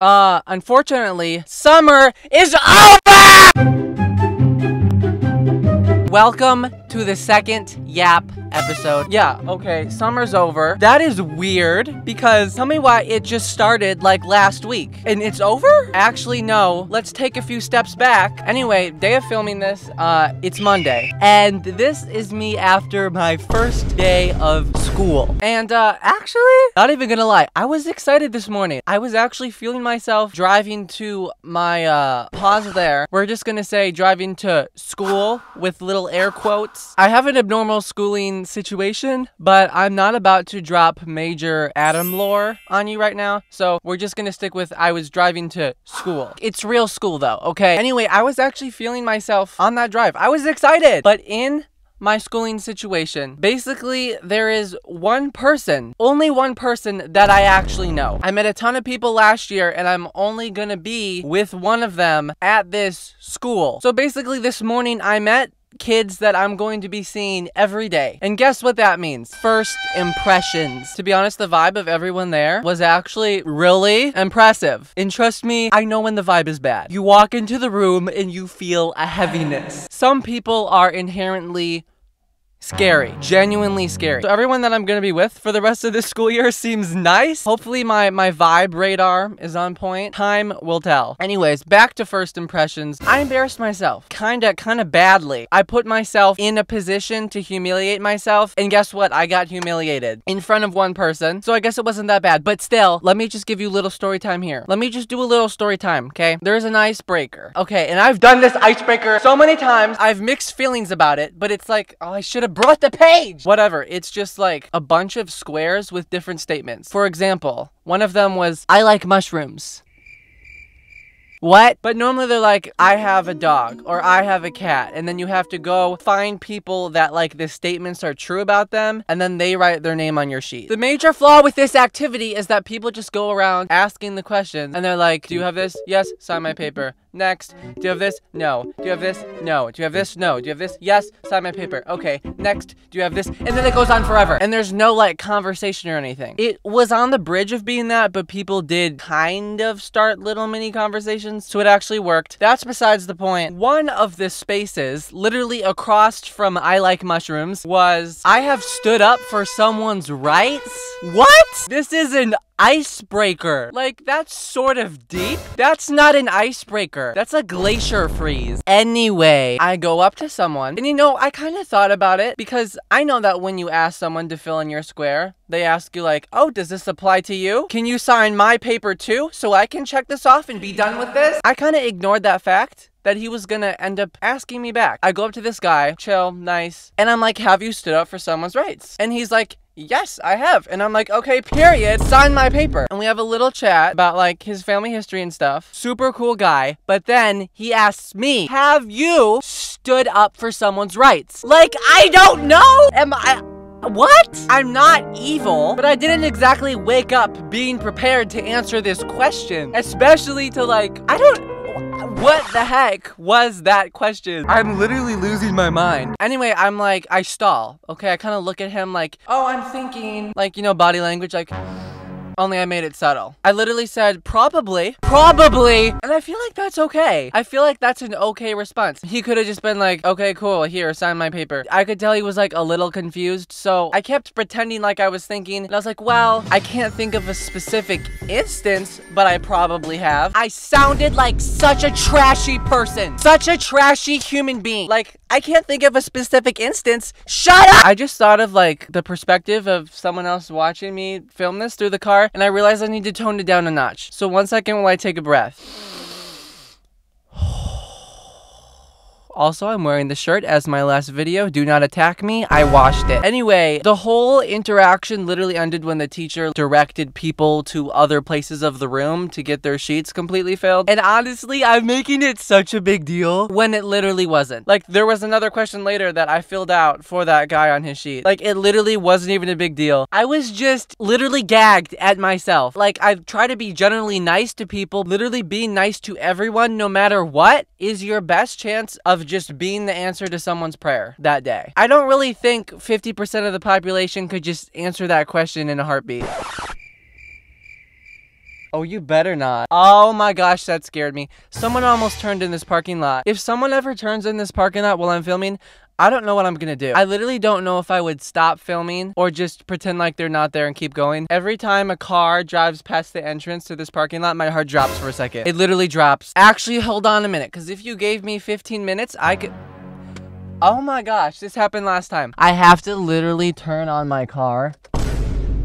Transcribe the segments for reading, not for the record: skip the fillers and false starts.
Unfortunately, summer is over! Welcome to the second YAP episode. Yeah, okay, summer's over. That is weird, because tell me why it just started like last week. And it's over? Actually, no. Let's take a few steps back. Anyway, day of filming this, it's Monday. And this is me after my first day of school. And, actually, not even gonna lie, I was excited this morning. I was actually feeling myself driving to my, pause there. We're just gonna say driving to school with little air quotes. I have an abnormal schooling situation, but I'm not about to drop major Adam lore on you right now, so we're just gonna stick with I was driving to school. It's real school though, okay? Anyway, I was actually feeling myself on that drive. I was excited, but in my schooling situation, basically there is one person, only one person that I actually know. I met a ton of people last year and I'm only gonna be with one of them at this school. So basically this morning I met kids that I'm going to be seeing every day. And guess what that means? First impressions. To be honest, the vibe of everyone there was actually really impressive. And trust me, I know when the vibe is bad. You walk into the room and you feel a heaviness. Some people are inherently scary, genuinely scary. So everyone that I'm gonna be with for the rest of this school year seems nice. Hopefully my vibe radar is on point. Time will tell. Anyways, back to first impressions. I embarrassed myself kinda badly. I put myself in a position to humiliate myself, and guess what? I got humiliated in front of one person. So I guess it wasn't that bad, but still, let me just give you a little story time here. Let me just do a little story time, okay? There's an icebreaker. Okay, and I've done this icebreaker so many times. I've mixed feelings about it, but it's like, oh, I should have brought the page. Whatever, it's just like a bunch of squares with different statements. For example, one of them was, I like mushrooms. What? But normally they're like, I have a dog or I have a cat, and then you have to go find people that like the statements are true about them, and then they write their name on your sheet. The major flaw with this activity is that people just go around asking the questions and they're like, do you have this? Yes, sign my paper. Next. Do you have this? No. Do you have this? No. Do you have this? No. Do you have this? Yes, sign my paper. Okay. Next. Do you have this? And then it goes on forever. And there's no like conversation or anything. It was on the bridge of being that, but people did kind of start little mini conversations, so it actually worked. That's besides the point. One of the spaces, literally across from I like mushrooms, was I have stood up for someone's rights. What? This is an icebreaker. Like, that's sort of deep. That's not an icebreaker. That's a glacier freeze. Anyway, I go up to someone, and you know, I kind of thought about it, because I know that when you ask someone to fill in your square, they ask you like, oh, does this apply to you? Can you sign my paper too, so I can check this off and be done with this? I kind of ignored that fact that he was gonna end up asking me back. I go up to this guy, chill, nice, and I'm like, have you stood up for someone's rights? And he's like, yes, I have. And I'm like, okay, period, sign my paper. And we have a little chat about like his family history and stuff. Super cool guy. But then he asks me, have you stood up for someone's rights? Like, I don't know. What? I'm not evil, but I didn't exactly wake up being prepared to answer this question. Especially to like, what the heck was that question? I'm literally losing my mind. Anyway, I'm like, I stall. Okay, I kind of look at him like, oh, I'm thinking. Like, you know, body language, like, only I made it subtle. I literally said, probably. And I feel like that's okay. I feel like that's an okay response. He could have just been like, okay, cool, here, sign my paper. I could tell he was like a little confused, so I kept pretending like I was thinking, and I was like, well, I can't think of a specific instance, but I probably have. I sounded like such a trashy person. Such a trashy human being. Like, I can't think of a specific instance. Shut up! I just thought of like the perspective of someone else watching me film this through the car, and I realized I need to tone it down a notch. So 1 second while I take a breath. Also, I'm wearing the shirt as my last video. Do not attack me. I washed it. Anyway, the whole interaction literally ended when the teacher directed people to other places of the room to get their sheets completely filled. And honestly, I'm making it such a big deal when it literally wasn't. Like, there was another question later that I filled out for that guy on his sheet. Like, it literally wasn't even a big deal. I was just literally gagged at myself. Like, I try to be generally nice to people. Literally being nice to everyone, no matter what, is your best chance of just being the answer to someone's prayer that day. I don't really think 50% of the population could just answer that question in a heartbeat. Oh, you better not. Oh my gosh, that scared me. Someone almost turned in this parking lot. If someone ever turns in this parking lot while I'm filming, I don't know what I'm gonna do. I literally don't know if I would stop filming or just pretend like they're not there and keep going. Every time a car drives past the entrance to this parking lot, my heart drops for a second. It literally drops. Actually, hold on a minute, because if you gave me 15 minutes, I could... Oh my gosh, this happened last time. I have to literally turn on my car.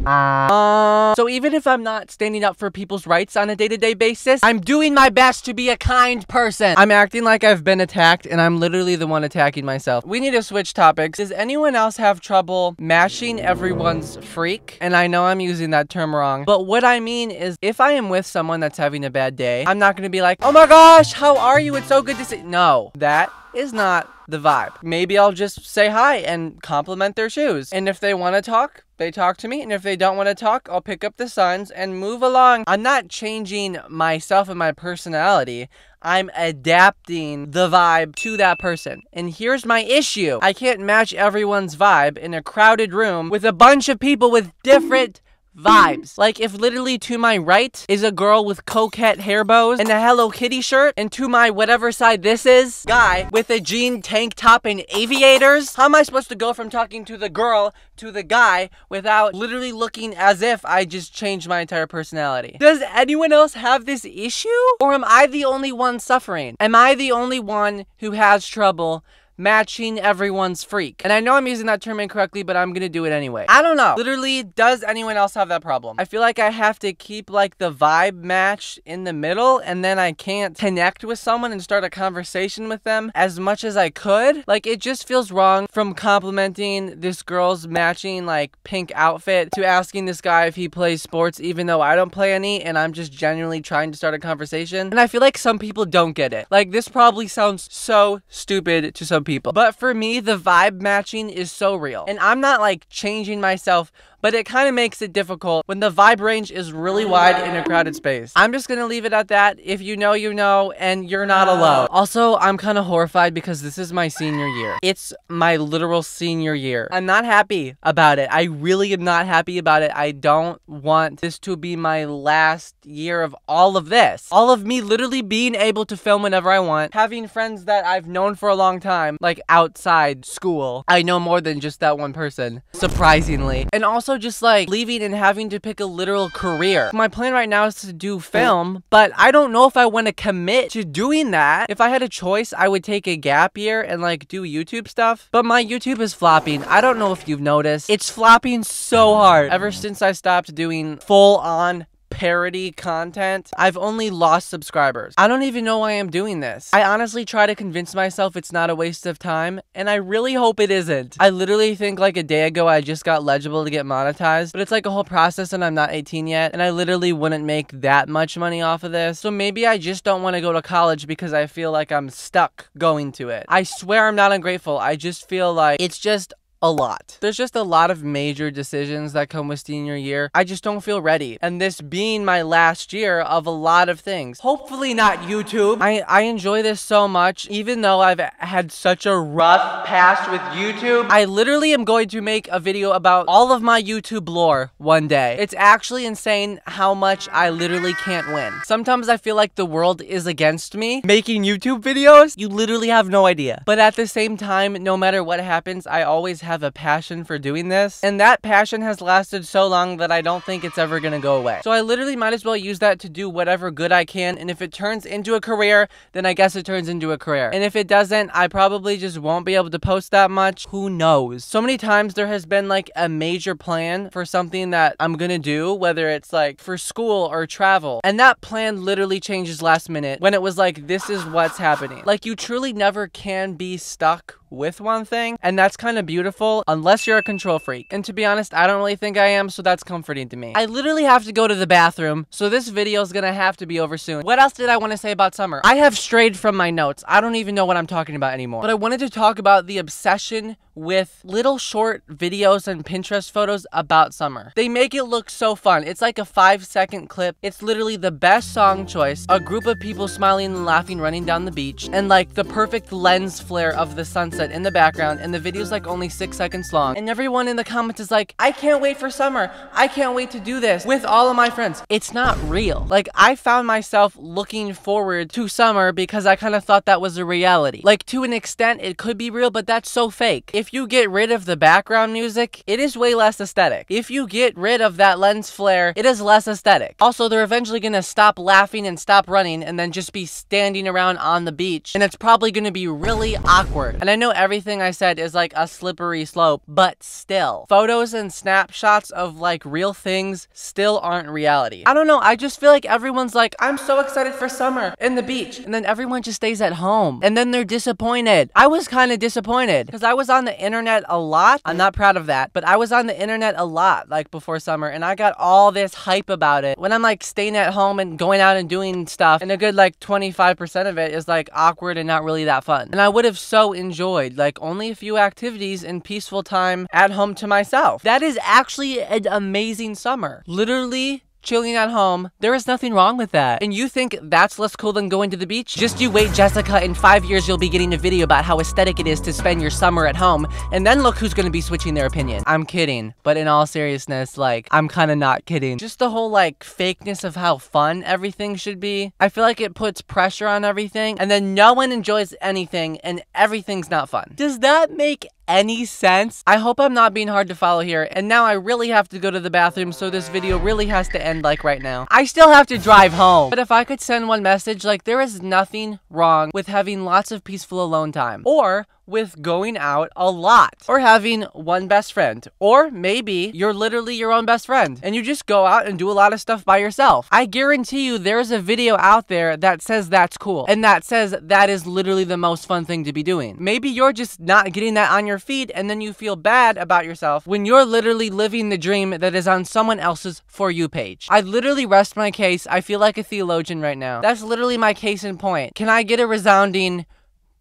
So even if I'm not standing up for people's rights on a day-to-day basis, I'm doing my best to be a kind person. I'm acting like I've been attacked, and I'm literally the one attacking myself. We need to switch topics. Does anyone else have trouble matching everyone's freak? And I know I'm using that term wrong, but what I mean is, if I am with someone that's having a bad day, I'm not gonna be like, oh my gosh, how are you? It's so good to see. No, that is not the vibe. Maybe I'll just say hi and compliment their shoes. And if they want to talk, they talk to me. And if they don't want to talk, I'll pick up the sons and move along. I'm not changing myself and my personality. I'm adapting the vibe to that person. And here's my issue. I can't match everyone's vibe in a crowded room with a bunch of people with different vibes. Like, if literally to my right is a girl with coquette hair bows and a Hello Kitty shirt, and to my whatever side this is, guy with a jean tank top and aviators, how am I supposed to go from talking to the girl to the guy without literally looking as if I just changed my entire personality? Does anyone else have this issue? Or am I the only one suffering? Am I the only one who has trouble matching everyone's freak? And I know I'm using that term incorrectly, but I'm gonna do it anyway. I don't know. Literally, does anyone else have that problem? I feel like I have to keep like the vibe match in the middle, and then I can't connect with someone and start a conversation with them as much as I could. Like, it just feels wrong from complimenting this girl's matching like pink outfit to asking this guy if he plays sports even though I don't play any, and I'm just genuinely trying to start a conversation. And I feel like some people don't get it. Like, this probably sounds so stupid to some people, but for me, the vibe matching is so real. And I'm not like changing myself, but it kind of makes it difficult when the vibe range is really wide in a crowded space. I'm just gonna leave it at that. If you know, you know, and you're not alone. Also, I'm kind of horrified because this is my senior year. It's my literal senior year. I'm not happy about it. I really am not happy about it. I don't want this to be my last year of all of this. All of me literally being able to film whenever I want, having friends that I've known for a long time, like outside school. I know more than just that one person, surprisingly. And also just like leaving and having to pick a literal career. My plan right now is to do film, but I don't know if I want to commit to doing that. If I had a choice, I would take a gap year and like do YouTube stuff, but my YouTube is flopping. I don't know if you've noticed. It's flopping so hard. Ever since I stopped doing full-on parody content, I've only lost subscribers. I don't even know why I'm doing this. I honestly try to convince myself it's not a waste of time, and I really hope it isn't. I literally think like a day ago I just got legible to get monetized, but it's like a whole process and I'm not 18 yet, and I literally wouldn't make that much money off of this. So maybe I just don't want to go to college because I feel like I'm stuck going to it. I swear I'm not ungrateful. I just feel like it's just a lot. There's just a lot of major decisions that come with senior year. I just don't feel ready. And this being my last year of a lot of things. Hopefully not YouTube. I enjoy this so much. Even though I've had such a rough past with YouTube, I literally am going to make a video about all of my YouTube lore one day. It's actually insane how much I literally can't win. Sometimes I feel like the world is against me making YouTube videos. You literally have no idea. But at the same time, no matter what happens, I always have a passion for doing this, and that passion has lasted so long that I don't think it's ever gonna go away. So I literally might as well use that to do whatever good I can, and if it turns into a career, then I guess it turns into a career. And if it doesn't, I probably just won't be able to post that much. Who knows? So many times there has been like a major plan for something that I'm gonna do, whether it's like for school or travel, and that plan literally changes last minute when it was like, this is what's happening. Like, you truly never can be stuck with one thing, and that's kind of beautiful unless you're a control freak. And to be honest, I don't really think I am, so that's comforting to me. I literally have to go to the bathroom, so this video is gonna have to be over soon. What else did I want to say about summer? I have strayed from my notes. I don't even know what I'm talking about anymore. But I wanted to talk about the obsession with little short videos and Pinterest photos about summer. They make it look so fun. It's like a 5-second clip. It's literally the best song choice, a group of people smiling and laughing running down the beach, and like the perfect lens flare of the sunset in the background, and the video's like only 6 seconds long. And everyone in the comments is like, I can't wait for summer. I can't wait to do this with all of my friends. It's not real. Like, I found myself looking forward to summer because I kind of thought that was a reality. Like, to an extent, it could be real, but that's so fake. If you get rid of the background music, it is way less aesthetic. If you get rid of that lens flare, it is less aesthetic. Also, they're eventually gonna stop laughing and stop running and then just be standing around on the beach, and it's probably gonna be really awkward. And I know everything I said is like a slippery slope, but still, photos and snapshots of like real things still aren't reality. I don't know, I just feel like everyone's like, I'm so excited for summer and the beach, and then everyone just stays at home, and then they're disappointed. I was kind of disappointed because I was on the internet a lot. I'm not proud of that, but I was on the internet a lot like before summer, and I got all this hype about it when I'm like staying at home and going out and doing stuff, and a good like 25% of it is like awkward and not really that fun. And I would have so enjoyed like only a few activities and peaceful time at home to myself. That is actually an amazing summer. Literally chilling at home. There is nothing wrong with that. And you think that's less cool than going to the beach? Just you wait, Jessica. In 5 years, you'll be getting a video about how aesthetic it is to spend your summer at home. And then look who's gonna be switching their opinion. I'm kidding. But in all seriousness, like, I'm kind of not kidding. Just the whole, like, fakeness of how fun everything should be. I feel like it puts pressure on everything. And then no one enjoys anything and everything's not fun. Does that make any sense? I hope I'm not being hard to follow here, and now I really have to go to the bathroom, so this video really has to end like right now. I still have to drive home. But if I could send one message, like, there is nothing wrong with having lots of peaceful alone time, or with going out a lot, or having one best friend, or maybe you're literally your own best friend and you just go out and do a lot of stuff by yourself. I guarantee you there's a video out there that says that's cool, and that says that is literally the most fun thing to be doing. Maybe you're just not getting that on your feed, and then you feel bad about yourself when you're literally living the dream that is on someone else's For You page. I literally rest my case. I feel like a theologian right now. That's literally my case in point. Can I get a resounding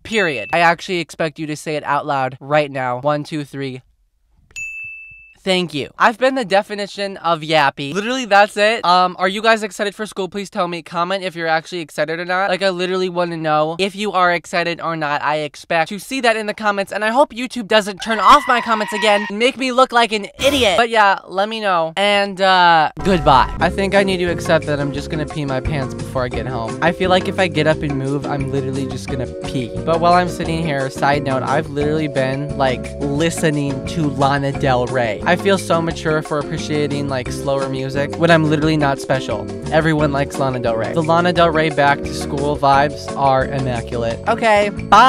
period? I actually expect you to say it out loud right now. 1, 2, 3. Thank you. I've been the definition of yappy. Literally, that's it. Are you guys excited for school? Please tell me. Comment if you're actually excited or not. Like, I literally want to know if you are excited or not. I expect to see that in the comments, and I hope YouTube doesn't turn off my comments again and make me look like an idiot. But yeah, let me know. And, goodbye. I think I need to accept that I'm just gonna pee my pants before I get home. I feel like if I get up and move, I'm literally just gonna pee. But while I'm sitting here, side note, I've literally been, like, listening to Lana Del Rey. I feel so mature for appreciating like slower music when I'm literally not special. Everyone likes Lana Del Rey. The Lana Del Rey back to school vibes are immaculate. Okay, bye!